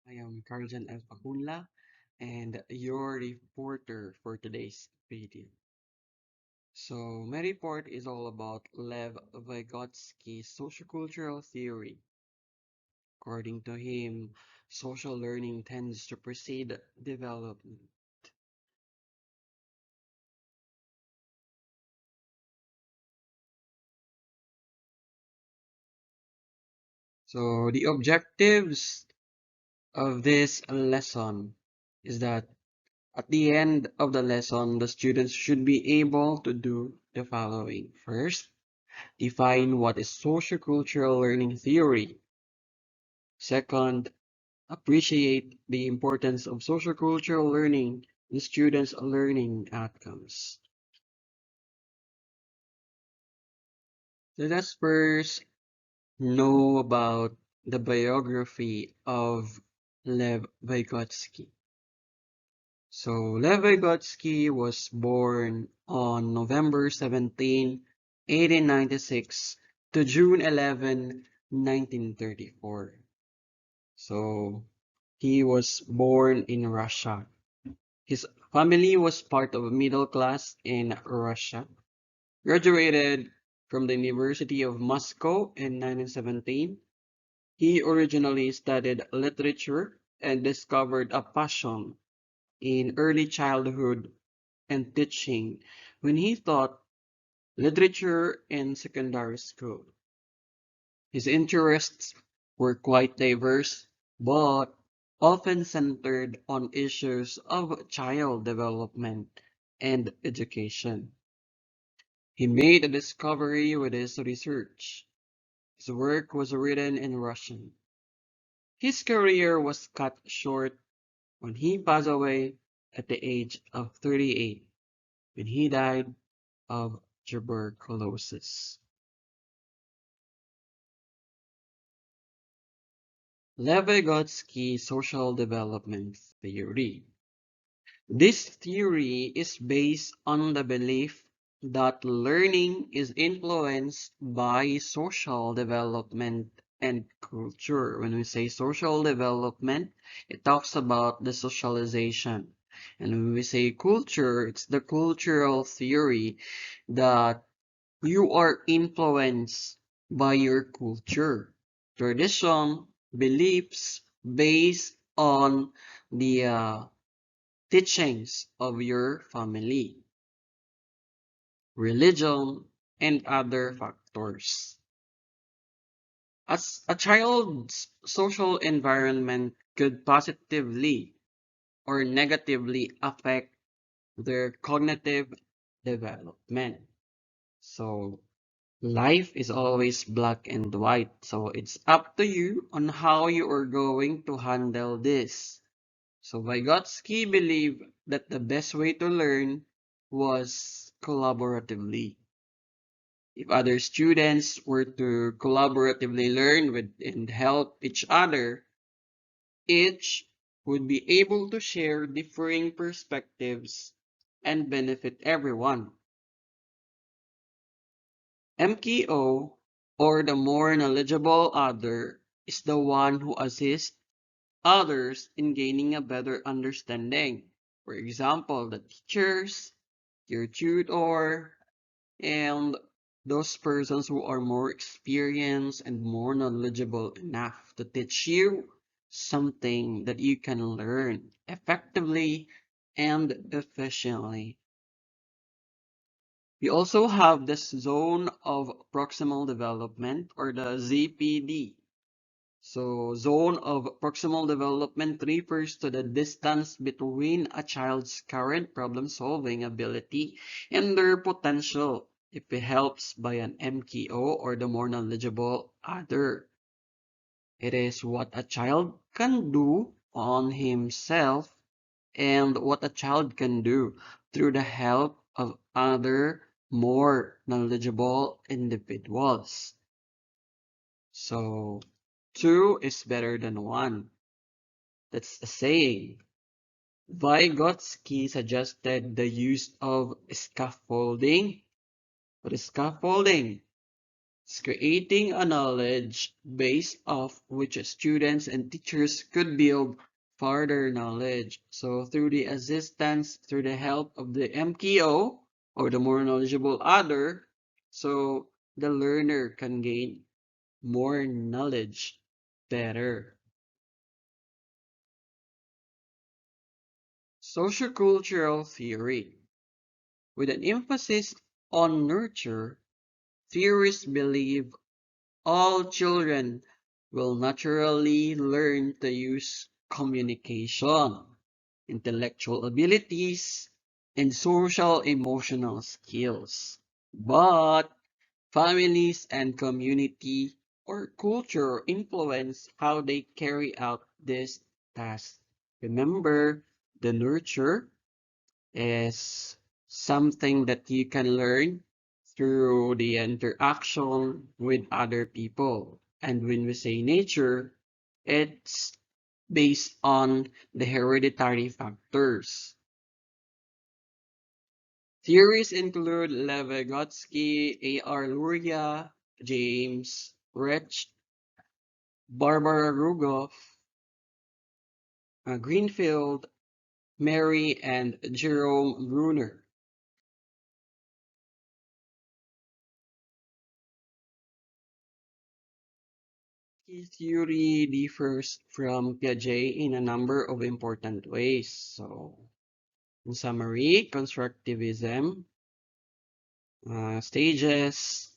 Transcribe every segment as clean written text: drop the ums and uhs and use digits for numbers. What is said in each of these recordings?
I am Karl at Facunla, and your reporter for today's video. So, my report is all about Vygotsky's sociocultural theory. According to him, social learning tends to precede development. So, the objectives of this lesson is that at the end of the lesson, the students should be able to do the following. First, define what is sociocultural learning theory. Second, appreciate the importance of sociocultural learning in students' learning outcomes. So let's first know about the biography of Lev Vygotsky. So Lev Vygotsky was born on November 17, 1896 to June 11, 1934. So he was born in Russia. His family was part of a middle class in Russia. Graduated from the University of Moscow in 1917. He originally studied literature and discovered a passion in early childhood and teaching when he taught literature in secondary school. His interests were quite diverse, but often centered on issues of child development and education. He made a discovery with his research. His work was written in Russian. His career was cut short when he passed away at the age of 38, when he died of tuberculosis. Lev Vygotsky's social development theory. This theory is based on the belief that learning is influenced by social development and culture. When we say social development, it talks about the socialization. And when we say culture, it's the cultural theory that you are influenced by your culture, tradition, beliefs based on the teachings of your family, religion, and other factors. As a child's social environment could positively or negatively affect their cognitive development. So life is always black and white. So it's up to you on how you are going to handle this. So Vygotsky believed that the best way to learn was collaboratively. If other students were to collaboratively learn with and help each other, each would be able to share differing perspectives and benefit everyone. MKO, or the more knowledgeable other, is the one who assists others in gaining a better understanding. For example, the teachers, your tutor, and those persons who are more experienced and more knowledgeable enough to teach you something that you can learn effectively and efficiently. We also have this zone of proximal development, or the ZPD. So zone of proximal development refers to the distance between a child's current problem-solving ability and their potential if it helps by an MKO, or the more knowledgeable other. It is what a child can do on himself and what a child can do through the help of other more knowledgeable individuals. So two is better than one. That's a saying. Vygotsky suggested the use of scaffolding. What is scaffolding? It's creating a knowledge base of which students and teachers could build further knowledge. So through the assistance, through the help of the MKO or the more knowledgeable other, so the learner can gain more knowledge better. Sociocultural theory. With an emphasis on nurture, theorists believe all children will naturally learn to use communication, intellectual abilities, and social emotional skills. But families and community or culture influence how they carry out this task. Remember, the nurture is something that you can learn through the interaction with other people. And when we say nature, it's based on the hereditary factors. Theories include Vygotsky, A.R. Luria, James Rich, Barbara Rugoff, Greenfield, Mary, and Jerome Bruner. His theory differs from Piaget in a number of important ways. So, in summary, constructivism, stages,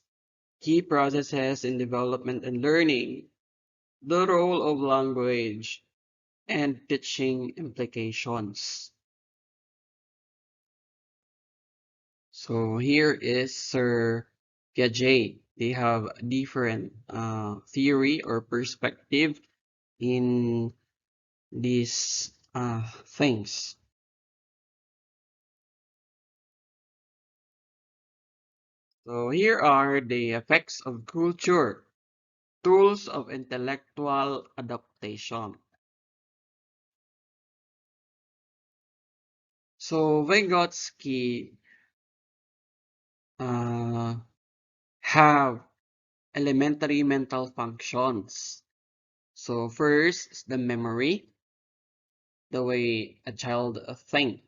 key processes in development and learning, the role of language, and teaching implications. So here is Sir Piaget. They have different theory or perspective in these things. So here are the effects of culture, tools of intellectual adaptation. So Vygotsky uh, have elementary mental functions. So first is the memory, the way a child thinks,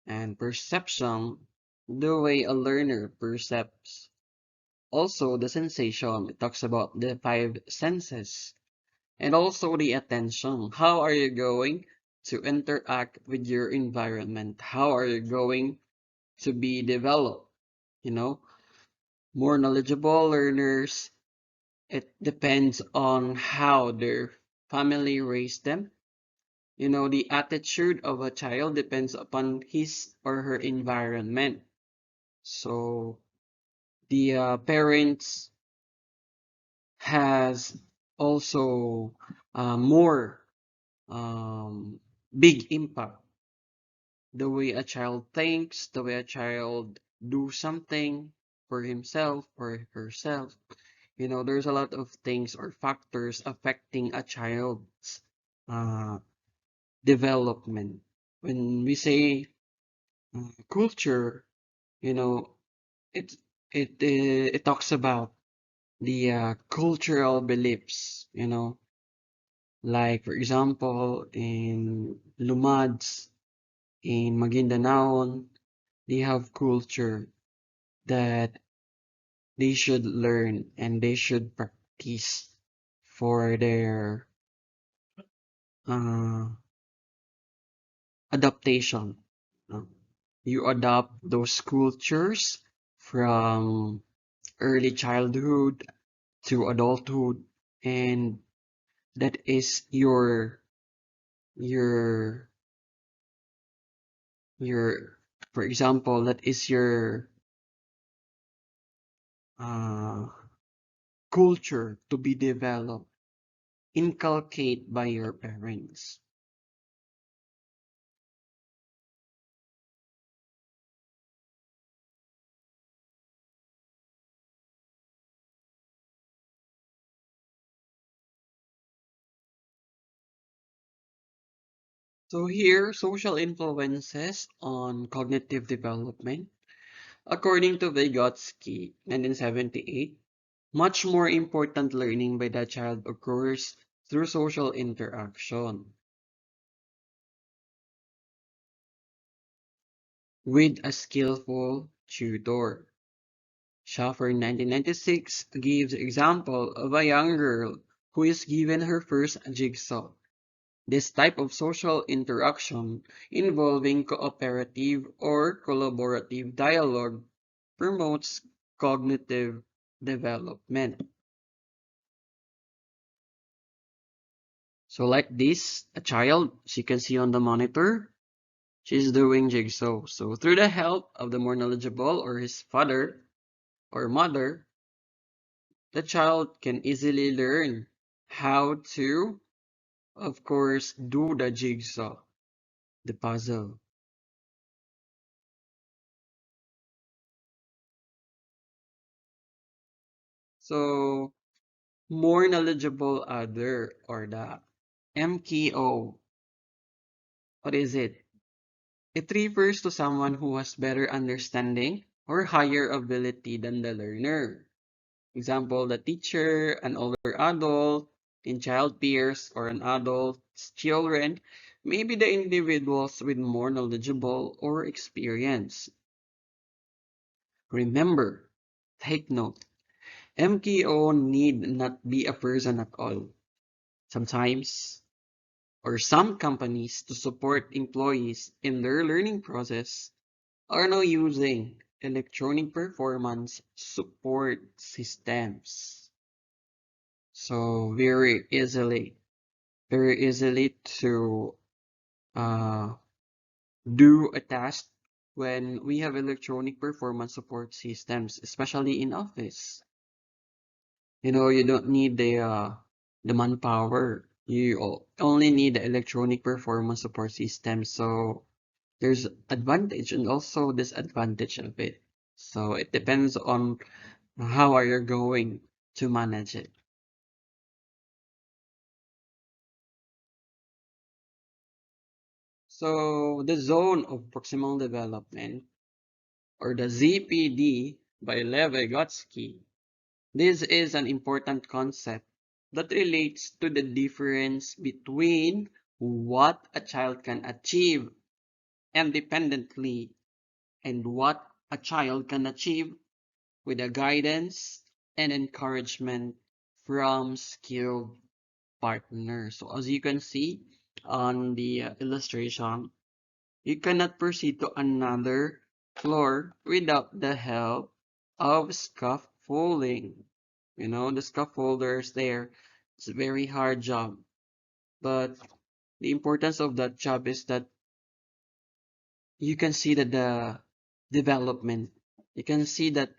and perception, the way a learner perceives. Also the sensation, it talks about the five senses. And also the attention. How are you going to interact with your environment? How are you going to be developed? You know, more knowledgeable learners, it depends on how their family raised them. You know, the attitude of a child depends upon his or her environment. So the parents has also more um, big impact. The way a child thinks, the way a child do something for himself or herself. You know, there's a lot of things or factors affecting a child's uh, development. When we say culture, you know, it it talks about the cultural beliefs. You know, like for example, in Lumads, in Maguindanao, they have culture that they should learn and they should practice for their uh, adaptation. Uh, You adopt those cultures from early childhood to adulthood, and that is your your for example, that is your uh, culture to be developed, inculcate by your parents. So here, social influences on cognitive development. According to Vygotsky, 1978, Much more important learning by the child occurs through social interaction with a skillful tutor. Schaffer 1996 gives example of a young girl who is given her first jigsaw. This type of social interaction involving cooperative or collaborative dialogue promotes cognitive development. So like this, a child, she can see on the monitor, she's doing jigsaw. So through the help of the more knowledgeable or his father or mother, the child can easily learn how to, of course, do the jigsaw, the puzzle. So more knowledgeable other or the MKO. What is it? It refers to someone who has better understanding or higher ability than the learner. Example, the teacher, an older adult, in child peers, or an adult's children, maybe the individuals with more knowledgeable or experience. Remember, take note, MKO need not be a person at all. Sometimes, or some companies to support employees in their learning process are now using electronic performance support systems. So very easily to uh, do a task when we have electronic performance support systems, especially in office. You know, you don't need the manpower. You only need the electronic performance support system. So there's advantage and also disadvantage of it. So it depends on how are you going to manage it. So the zone of proximal development or the ZPD by Lev Vygotsky. This is an important concept that relates to the difference between what a child can achieve independently and what a child can achieve with a guidance and encouragement from skilled partners. So as you can see on the illustration, you cannot proceed to another floor without the help of scaffolding. You know, the scaffolders there, it's a very hard job. But the importance of that job is that you can see that the development, you can see that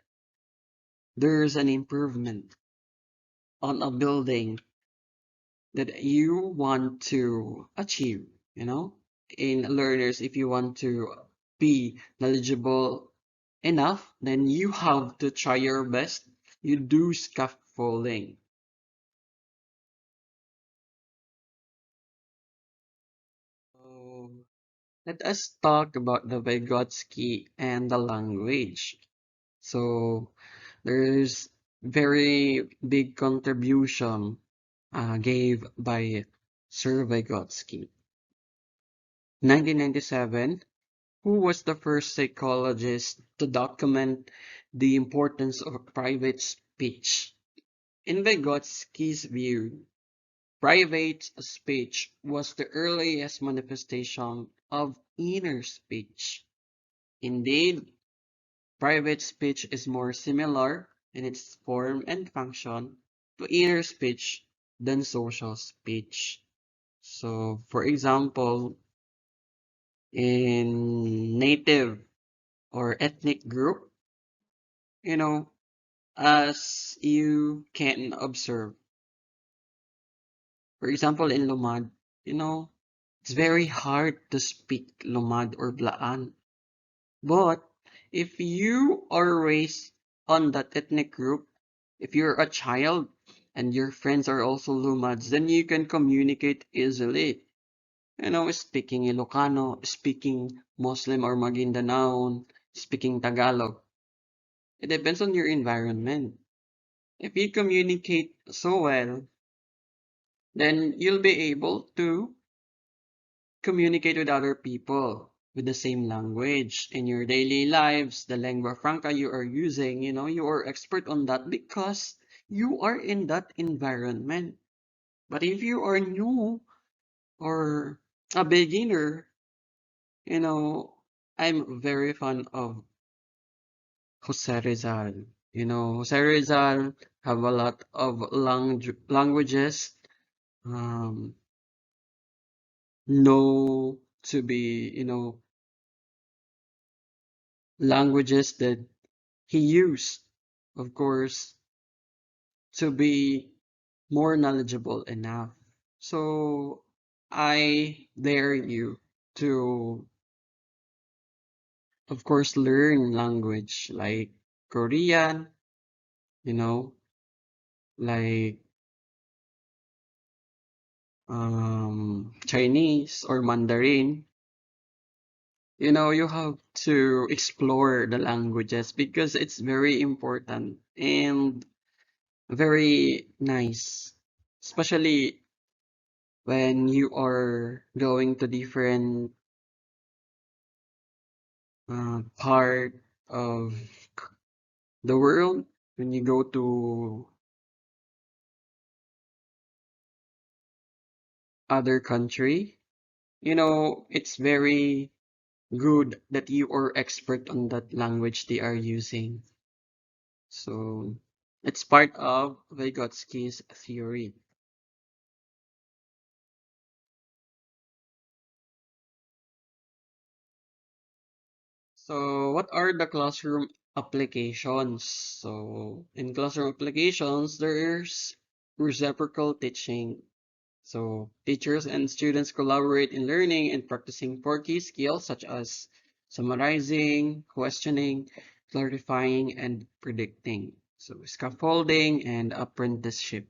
there's an improvement on a building that you want to achieve, you know, in learners. If you want to be knowledgeable enough, then you have to try your best. You do scaffolding. So let us talk about the Vygotsky and the language. So there's very big contribution gave by Sir Vygotsky. 1997, who was the first psychologist to document the importance of private speech. In Vygotsky's view, private speech was the earliest manifestation of inner speech. Indeed, private speech is more similar in its form and function to inner speech than social speech. So, for example, in native or ethnic group, you know, as you can observe, for example, in Lumad, you know, it's very hard to speak Lumad or Blaan. But if you are raised on that ethnic group, if you're a child and your friends are also Lumads, then you can communicate easily. You know, speaking Ilocano, speaking Muslim or Maguindanaon, speaking Tagalog. It depends on your environment. If you communicate so well, then you'll be able to communicate with other people with the same language in your daily lives, the lingua franca you are using, you are expert on that because you are in that environment. But if you are new or a beginner, you know, I'm very fond of Jose Rizal. Jose Rizal have a lot of languages, um, know to be, languages that he used, of course, to be more knowledgeable enough. So I dare you to, of course, learn language like Korean, you know, like Chinese or Mandarin. You have to explore the languages because it's very important and very nice, especially when you are going to different part of the world, when you go to other country, it's very good that you are expert on that language they are using. So it's part of Vygotsky's theory. So what are the classroom applications? So in classroom applications, there's reciprocal teaching. So teachers and students collaborate in learning and practicing four key skills such as summarizing, questioning, clarifying, and predicting. So scaffolding and apprenticeship.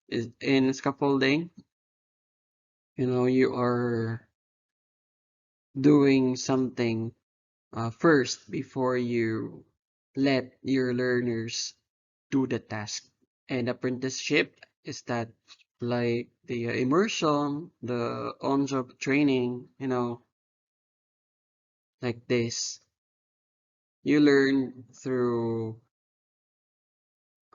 Is in scaffolding, you are doing something first before you let your learners do the task. And apprenticeship is that like the immersion, the on-job training, like this. You learn through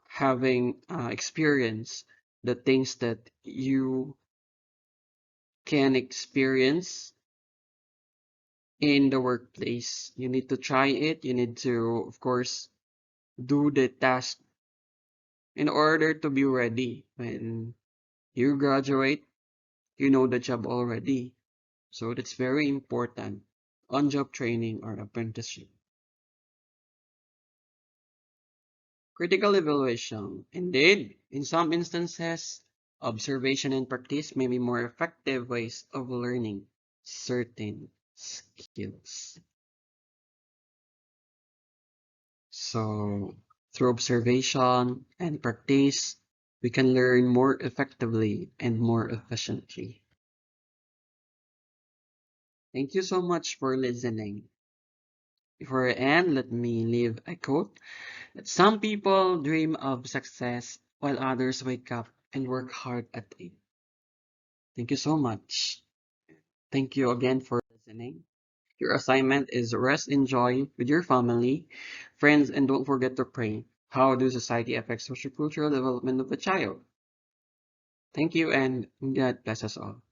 having experience the things that you can experience in the workplace. You need to try it. You need to, of course, do the task in order to be ready when you graduate. You know the job already. So that's very important. On-job training or apprenticeship. Critical evaluation. Indeed, in some instances, observation and practice may be more effective ways of learning certain skills. So, through observation and practice, we can learn more effectively and more efficiently. Thank you so much for listening. Before I end, let me leave a quote that some people dream of success while others wake up and work hard at it. Thank you so much. Thank you again for listening. Your assignment is rest and joy with your family, friends, and don't forget to pray. How do society affect social cultural development of a child? Thank you and God bless us all.